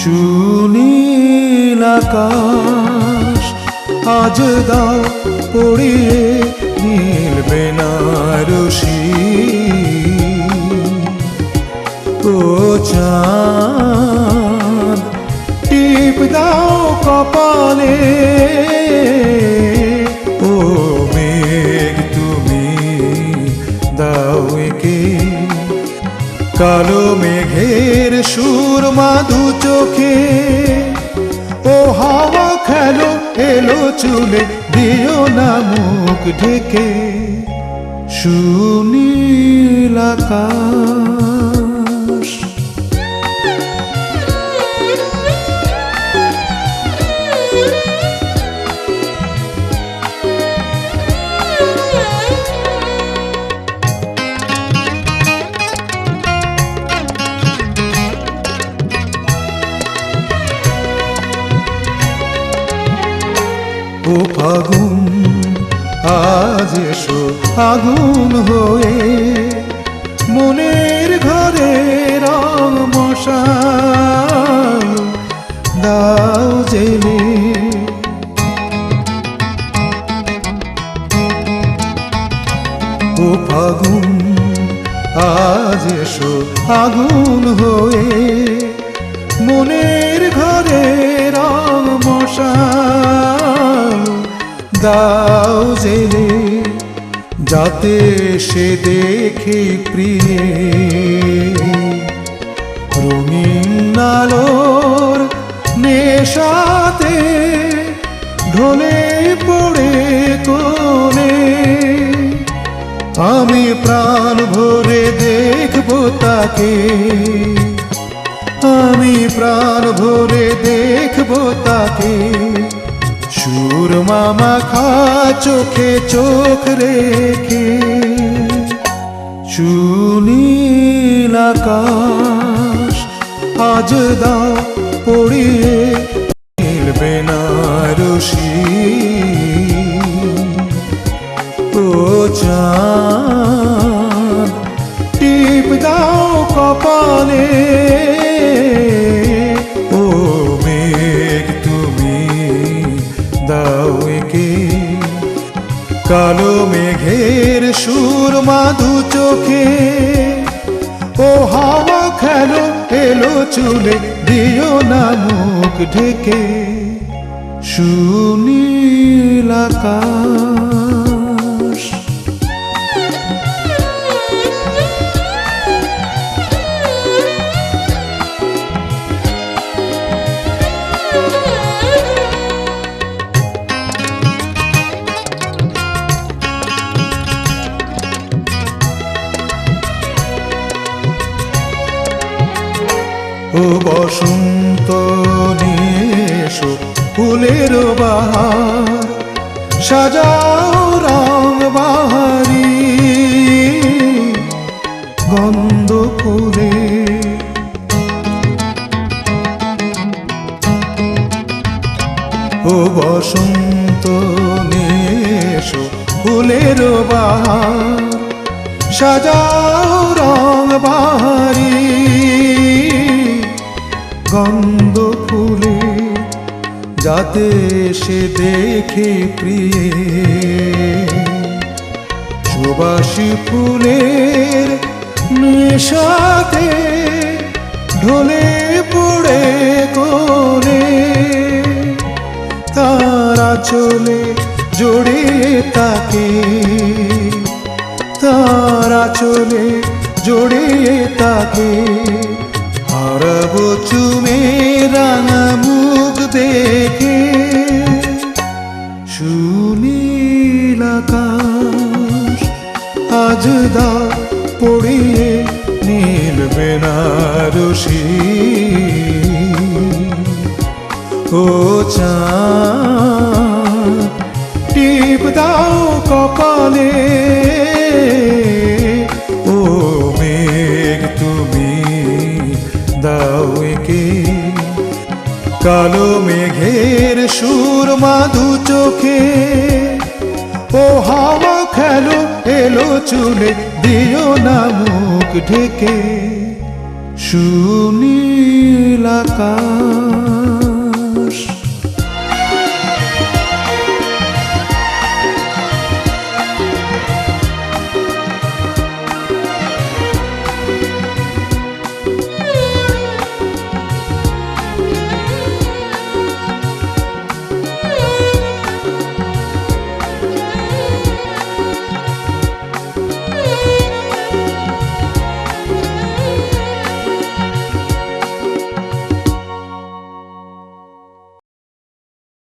সুনীল আকাশ আজ দাও পড়িয়ে নীল বেনারসি। ও চাঁদ টিপ দাও কপালে, ও মেঘ তুমি দাও একে। কালো মেঘের সুরমা দু চোখে, ও হাওয়া খেলো এলো চুলে, দিও না মুখ ঢেকে। সুনীল আকাশ ও ফাগুন আজ এসো আগুন হয়ে, মনের ঘরে রং মশাল দাও জেলে। ও ফাগুন আজ এসো আগুন হয়ে, মনের ঘরে রং মশাল দাও জেলে। যাতে সে দেখে প্রিয়ে রঙিন আলোর নেশাতে, ঢলে পড়ে কোণে। আমি প্রাণ ভরে দেখবো তাকে, আমি প্রাণ ভরে দেখবো তাকে। সুরমা মাখা চোখে চোখ রেখে। সুনীল আকাশ আজ দাও পড়িয়ে নীল বেনারসি। ও চাঁদ টিপ দাও কপালে, ও মেঘ তুমি দাও একে। কালো মেঘের সুরমা দু চোখে, ও হাওয়া খেলো এলো চুলে, দিও না মুখ ঢেকে। সুনীল আকাশ ও বসন্ত নিশো ফুলের বাহার, সাজাও রং বাহারি গন্ধ ফুলে। ও বসন্ত নিশো ফুলের বাহার, সাজাও রং বাহারি গন্ধ ফুলে। যাতে সে দেখে প্রিয়ে সুবাসী ফুলের নেশাতে, ঢলে পড়ে কোণে। তারা চলে জড়িয়ে তাকে, তারা চলে জড়িয়ে তাকে। হারাবো চুমে রাঙা মুখ দেখে। সুনীল আকাশ আজ দাও পড়িয়ে নীল বেনারসি। ও চাঁদ টিপ দাও কপালে, ও মেঘ তুমি দাও একে। কালো মেঘের সুরমা দু চোখে, ও হাওয়া খেলো এলো চুলে, দিও না মুখ ঢেকে। সুনীল আকাশ